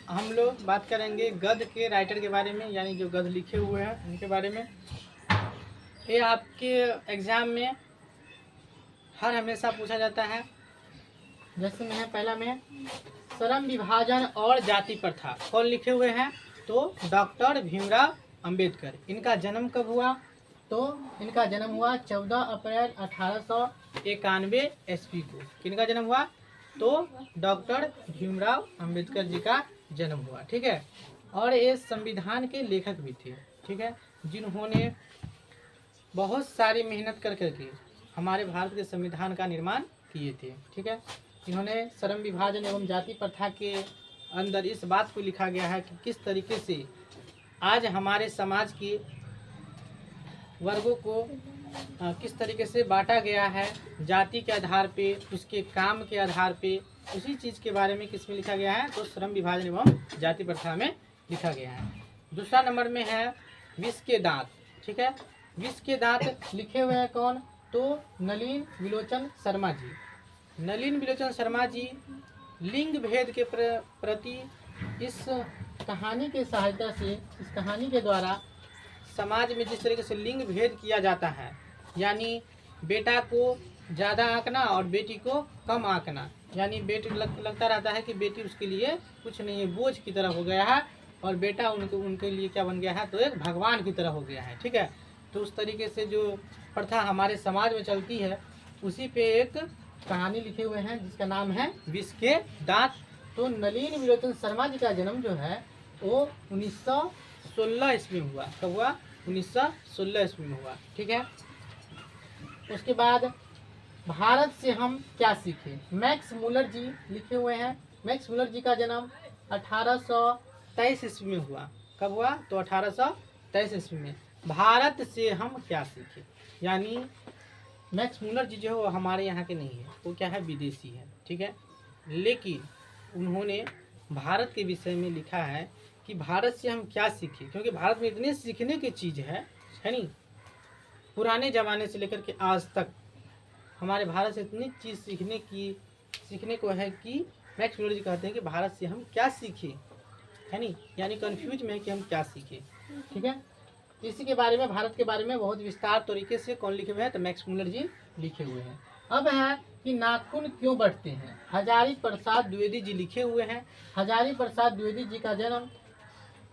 हम लोग बात करेंगे गद्य के राइटर के बारे में, यानी जो गद्य लिखे हुए हैं उनके बारे में। ये आपके एग्ज़ाम में हर हमेशा पूछा जाता है। जैसे में पहला में श्रम विभाजन और जाति प्रथा कौन लिखे हुए हैं? तो डॉक्टर भीमराव अंबेडकर। इनका जन्म कब हुआ? तो इनका जन्म हुआ 14 अप्रैल 1891 ईस्वी को। किनका जन्म हुआ? तो डॉक्टर भीमराव अंबेडकर जी का जन्म हुआ। ठीक है। और ये संविधान के लेखक भी थे। ठीक है, जिन्होंने बहुत सारी मेहनत कर करके हमारे भारत के संविधान का निर्माण किए थे। ठीक है, इन्होंने श्रम विभाजन एवं जाति प्रथा के अंदर इस बात को लिखा गया है कि किस तरीके से आज हमारे समाज के वर्गों को किस तरीके से बांटा गया है, जाति के आधार पे, उसके काम के आधार पे। उसी चीज़ के बारे में किस में लिखा गया है? तो श्रम विभाजन एवं जाति प्रथा में लिखा गया है। दूसरा नंबर में है विष के दांत। ठीक है, विष के दांत लिखे हुए हैं कौन? तो नलिन विलोचन शर्मा जी। नलिन विलोचन शर्मा जी लिंग भेद के प्रति इस कहानी के सहायता से, इस कहानी के द्वारा समाज में जिस तरीके से लिंग भेद किया जाता है, यानी बेटा को ज़्यादा आंकना और बेटी को कम आंकना, यानी बेटी लगता रहता है कि बेटी उसके लिए कुछ नहीं है, बोझ की तरह हो गया है, और बेटा उनके लिए क्या बन गया है? तो एक भगवान की तरह हो गया है। ठीक है, तो उस तरीके से जो प्रथा हमारे समाज में चलती है, उसी पे एक कहानी लिखे हुए हैं जिसका नाम है विष के दांत। तो नलिन विलोचन शर्मा जी का जन्म जो है वो 1916 ईस्वी में हुआ। कब हुआ? 1916 ईस्वी में हुआ। ठीक है, उसके बाद भारत से हम क्या सीखे? मैक्स मुलर जी लिखे हुए हैं। मैक्स मुलर जी का जन्म 1823 ईस्वी में हुआ। कब हुआ? तो 1823 ईस्वी में। भारत से हम क्या सीखे, यानी मैक्स मुलर जी जो है वो हमारे यहाँ के नहीं है, वो क्या है? विदेशी है। ठीक है, लेकिन उन्होंने भारत के विषय में लिखा है कि भारत से हम क्या सीखें, क्योंकि भारत में इतने सीखने की चीज़ है नहीं, पुराने ज़माने से लेकर के आज तक हमारे भारत से इतनी चीज़ सीखने को है कि मैक्स मुलर जी कहते हैं कि भारत से हम क्या सीखें, है नहीं, यानी कन्फ्यूज में है कि हम क्या सीखें। ठीक है, इसी के बारे में, भारत के बारे में बहुत विस्तार तरीके से कौन लिखे हुए हैं? तो मैक्स मुलर जी लिखे हुए हैं। अब है कि नाखून क्यों बढ़ते हैं? हजारी प्रसाद द्विवेदी जी लिखे हुए हैं। हजारी प्रसाद द्विवेदी जी का जन्म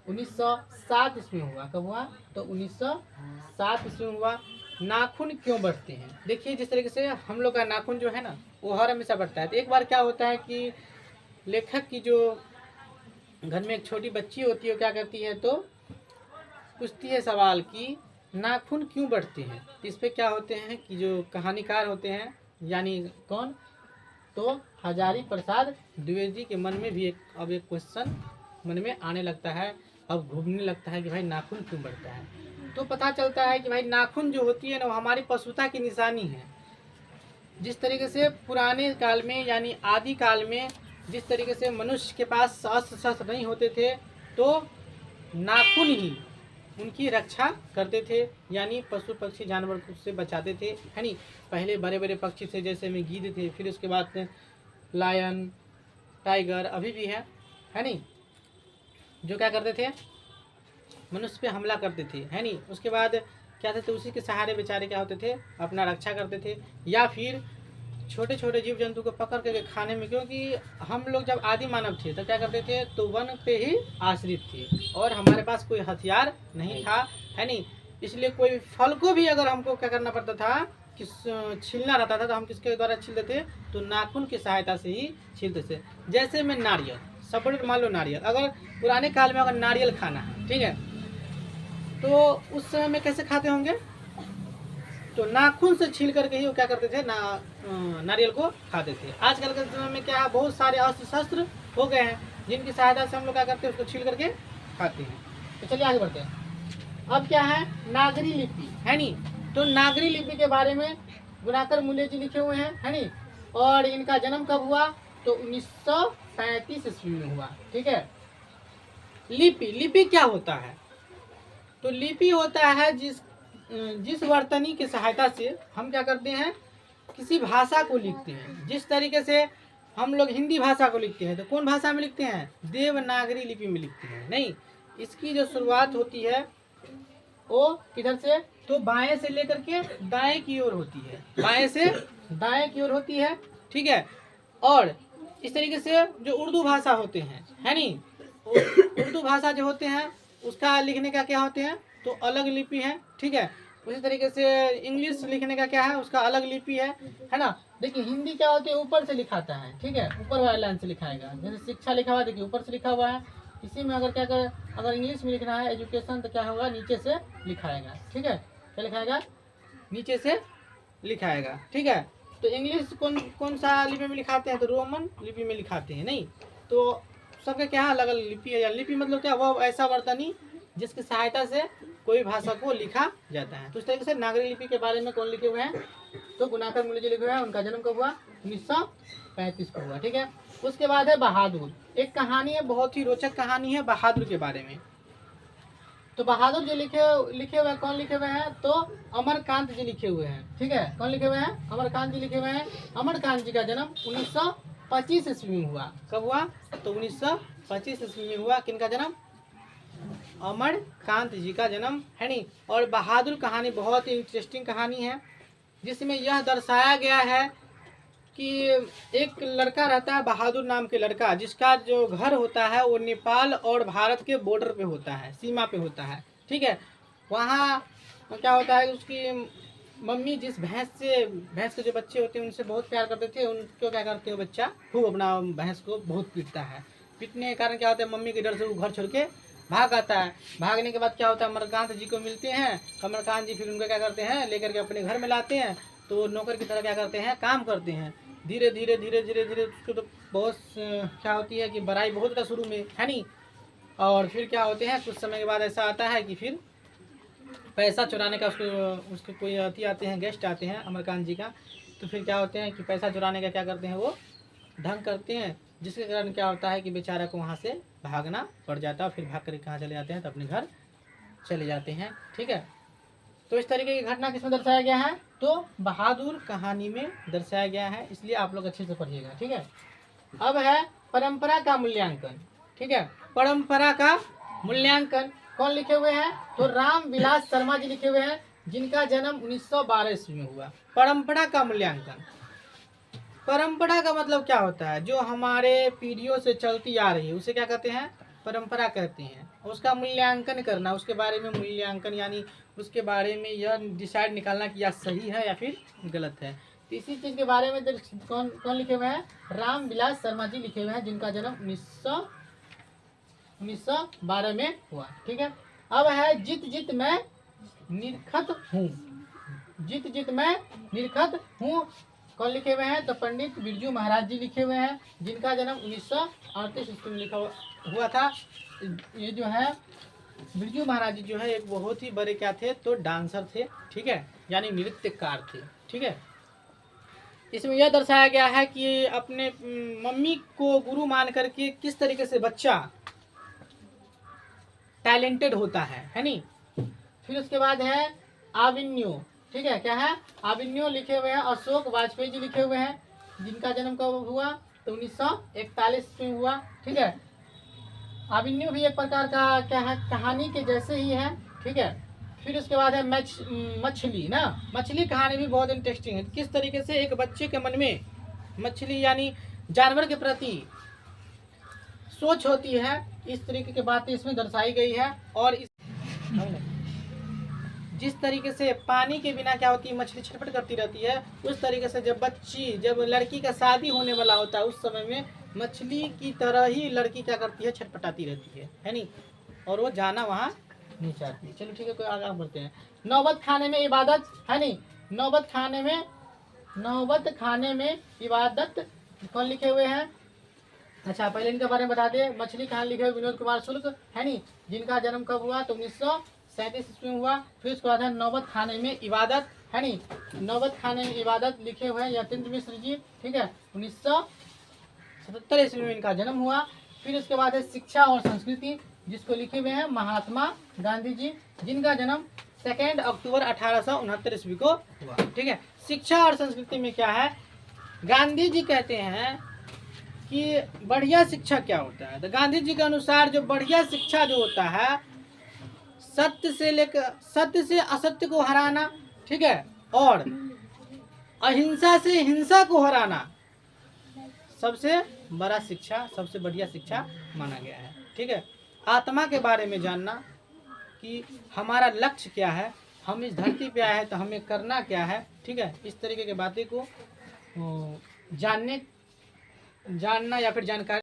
1907 ईस्वी में हुआ। कब हुआ? तो 1907 ईस्वी में हुआ। नाखून क्यों बढ़ते हैं? देखिए, जिस तरीके से हम लोग का नाखून जो है ना, वो हर हमेशा बढ़ता है। तो एक बार क्या होता है कि लेखक की जो घर में एक छोटी बच्ची होती है, वो क्या करती है? तो पूछती है सवाल कि नाखून क्यों बढ़ते हैं। इस पे क्या होते हैं कि जो कहानीकार होते हैं, यानी कौन? तो हजारी प्रसाद द्विवेदी के मन में भी एक क्वेश्चन मन में आने लगता है, अब घूमने लगता है कि भाई नाखून क्यों बढ़ता है। तो पता चलता है कि भाई नाखून जो होती है ना, वो हमारी पशुता की निशानी है। जिस तरीके से पुराने काल में, यानी आदि काल में, जिस तरीके से मनुष्य के पास अस्त्र शस्त्र नहीं होते थे, तो नाखून ही उनकी रक्षा करते थे, यानी पशु पक्षी जानवर से बचाते थे, है नहीं। पहले बड़े बड़े पक्षी थे, जैसे में गीद थे, फिर उसके बाद लायन, टाइगर, अभी भी है नहीं, जो क्या करते थे? मनुष्य पे हमला करते थे, है नहीं। उसके बाद क्या थे? तो उसी के सहारे बेचारे क्या होते थे? अपना रक्षा करते थे, या फिर छोटे छोटे जीव जंतु को पकड़ करके खाने में, क्योंकि हम लोग जब आदि मानव थे तब क्या करते थे? तो वन पे ही आश्रित थे, और हमारे पास कोई हथियार नहीं था, है नहीं। इसलिए कोई फल को भी अगर हमको क्या करना पड़ता था कि छीलना रहता था, तो हम किसके द्वारा छीलते थे? तो नाखून की सहायता से ही छीलते थे। जैसे में नारियल, सपोर्ट मान लो नारियल, अगर पुराने काल में अगर नारियल खाना है, ठीक है, तो उस समय में कैसे खाते होंगे? तो नाखून से छील करके ही वो क्या करते थे? नारियल को खाते थे। आजकल के समय में क्या है? बहुत सारे अस्त्र शस्त्र हो गए हैं, जिनकी सहायता से हम लोग क्या करते हैं? उसको छील करके खाते हैं। तो चलिए आगे बढ़ते हैं। अब क्या है? नागरी लिपि, है नहीं। तो नागरी लिपि के बारे में गुणाकर मूल्य जी लिखे हुए हैं, है नहीं। और इनका जन्म कब हुआ? तो 1935 ईस्वी में हुआ। ठीक है, लिपि क्या होता है? तो लिपि होता है जिस वर्तनी की सहायता से हम क्या करते हैं? किसी भाषा को लिखते हैं। जिस तरीके से हम लोग हिंदी भाषा को लिखते हैं तो कौन भाषा में लिखते हैं? देवनागरी लिपि में लिखते हैं। नहीं, इसकी जो शुरुआत होती है वो किधर से? तो बाएं से लेकर के दाएं की ओर होती है, बाएं से दाएं की ओर होती है, ठीक है। और इस तरीके से जो उर्दू भाषा होते हैं, है नहीं, उर्दू भाषा जो होते हैं उसका लिखने का क्या होते हैं? तो अलग लिपि है, ठीक है। उसी तरीके से इंग्लिश लिखने का क्या है? उसका अलग लिपि है ना। देखिए हिंदी क्या होती है? ऊपर से लिखाता है, ठीक है, ऊपर वाले लाइन से लिखाएगा। जैसे शिक्षा लिखा हुआ है, देखिए ऊपर से लिखा हुआ है। इसी में अगर क्या कर, अगर इंग्लिश में लिखना है एजुकेशन, तो क्या होगा? नीचे से लिखाएगा, ठीक है। क्या लिखाएगा? नीचे से लिखाएगा, ठीक है। तो इंग्लिश कौन कौन सा लिपि में लिखाते हैं? तो रोमन लिपि में लिखाते हैं। नहीं, तो सबका क्या अलग अलग लिपि है। या लिपि मतलब क्या? वो ऐसा वर्तनी जिसकी सहायता से कोई भाषा को लिखा जाता है। तो इस तरीके से नागरी लिपि के बारे में कौन लिखे हुए हैं? तो गुणाकर मूल्य जी लिखे हुए हैं। उनका जन्म कब हुआ? 1935 को हुआ, ठीक है। उसके बाद है बहादुर। एक कहानी है, बहुत ही रोचक कहानी है बहादुर के बारे में। तो बहादुर जो लिखे हुए हैं, कौन लिखे हुए हैं? तो अमरकांत जी लिखे हुए हैं, ठीक है। कौन लिखे हुए हैं? अमरकांत जी लिखे हुए हैं। अमरकांत जी का जन्म 1925 ईस्वी में हुआ। कब हुआ? तो 1925 ईस्वी में हुआ। किनका जन्म? अमरकांत जी का जन्म, है नहीं। और बहादुर कहानी बहुत ही इंटरेस्टिंग कहानी है, जिसमें यह दर्शाया गया है कि एक लड़का रहता है बहादुर नाम के लड़का, जिसका जो घर होता है वो नेपाल और भारत के बॉर्डर पे होता है, सीमा पे होता है, ठीक है। वहाँ क्या होता है, उसकी मम्मी जिस भैंस के जो बच्चे होते हैं उनसे बहुत प्यार करते थे। उनको क्या करते हैं, बच्चा खूब अपना भैंस को बहुत पीटता है। पीटने के कारण क्या होता है, मम्मी के डर से वो घर छोड़ के भाग आता है। भागने के बाद क्या होता है, अमरकांत जी को मिलते हैं। अमरकांत जी फिर उनको क्या करते हैं, लेकर के अपने घर में लाते हैं। तो वो नौकर की तरह क्या करते हैं, काम करते हैं। धीरे धीरे धीरे धीरे धीरे उसको तो बहुत क्या होती है कि बड़ाई बहुत था शुरू में, है नहीं। और फिर क्या होते हैं, कुछ समय के बाद ऐसा आता है कि फिर पैसा चुराने का उसके कोई अति आते हैं, गेस्ट आते हैं अमरकांत जी का। तो फिर क्या होते हैं कि पैसा चुराने का क्या करते हैं, वो ढंग करते हैं, जिसके कारण क्या होता है कि बेचारा को वहाँ से भागना पड़ जाता है। फिर भाग कर कहाँ चले जाते हैं, तो अपने घर चले जाते हैं, ठीक है। तो इस तरीके की घटना किसमें दर्शाया गया है? तो बहादुर कहानी में दर्शाया गया है, इसलिए आप लोग अच्छे से पढ़िएगा, ठीक है। अब है परंपरा का मूल्यांकन, ठीक है। परंपरा का मूल्यांकन कौन लिखे हुए हैं? तो रामविलास शर्मा जी लिखे हुए हैं, जिनका जन्म 1912 ईस्वी में हुआ। परंपरा का मूल्यांकन, परंपरा का मतलब क्या होता है? जो हमारे पीढ़ियों से चलती आ रही है उसे क्या कहते हैं? परंपरा कहते हैं। उसका मूल्यांकन करना, उसके बारे में मूल्यांकन यानी उसके बारे में यह डिसाइड निकालना कि यह सही है या फिर गलत है। तो इसी चीज़ के बारे में कौन कौन लिखे हुए हैं? रामविलास शर्मा जी लिखे हुए हैं, जिनका जन्म 1912 में हुआ, ठीक है। अब है जित जित मैं निरखत हूँ। जित जित मैं निरखत हूँ कौन लिखे हुए हैं? तो पंडित बिरजू महाराज जी लिखे हुए हैं, जिनका जन्म 1938 ईस्वी में लिखा हुआ था। ये जो है बिरजू महाराज जी जो है एक बहुत ही बड़े क्या थे, तो डांसर थे, ठीक है, यानी नृत्यकार थे, ठीक है। इसमें यह दर्शाया गया है कि अपने मम्मी को गुरु मान करके किस तरीके से बच्चा टैलेंटेड होता है नहीं। फिर उसके बाद है आविन्यो, ठीक है। क्या है? आविन्यो लिखे हुए हैं अशोक वाजपेयी जी लिखे हुए हैं, जिनका जन्म कब हुआ? तो 1941 में हुआ, ठीक है। आविन्यो भी एक प्रकार का क्या है, कहानी के जैसे ही है, ठीक है। फिर उसके बाद है मछली ना। मछली कहानी भी बहुत इंटरेस्टिंग है। किस तरीके से एक बच्चे के मन में मछली यानी जानवर के प्रति सोच होती है, इस तरीके की बातें इसमें दर्शाई गई है। और जिस तरीके से पानी के बिना क्या होती है, मछली छटपट करती रहती है, उस तरीके से जब लड़की का शादी होने वाला होता है उस समय में मछली की तरह ही लड़की क्या करती है, छटपटाती रहती है नहीं। और वो जाना वहाँ नहीं चाहती। चलो ठीक है, कोई आगे बढ़ते हैं। नौबत खाने में इबादत, है नहीं। नौबत खाने में इबादत कौन लिखे हुए हैं? अच्छा, पहले इनके बारे में बता दें। मछली कहानी लिखे हुए विनोद कुमार शुक्ल, है नहीं, जिनका जन्म कब हुआ? तो 1937 ईस्वी में हुआ। फिर उसके बाद है नौबत खाने में इबादत, है नहीं। नौबत खाने में इबादत लिखे हुए हैं यतीन्द्र मिश्र जी, ठीक है, 1977 ईस्वी में इनका जन्म हुआ। फिर उसके बाद है शिक्षा और संस्कृति, जिसको लिखे हुए हैं महात्मा गांधी जी, जिनका जन्म 2 अक्टूबर 1869 ईस्वी को हुआ, ठीक है। शिक्षा और संस्कृति में क्या है? गांधी जी कहते हैं कि बढ़िया शिक्षा क्या होता है। तो गांधी जी के अनुसार जो बढ़िया शिक्षा जो होता है, सत्य से असत्य को हराना, ठीक है, और अहिंसा से हिंसा को हराना सबसे बड़ा शिक्षा, सबसे बढ़िया शिक्षा माना गया है। ठीक है, आत्मा के बारे में जानना कि हमारा लक्ष्य क्या है, हम इस धरती पे आए हैं तो हमें करना क्या है। ठीक है, इस तरीके की बातें को जानना या फिर जानकारी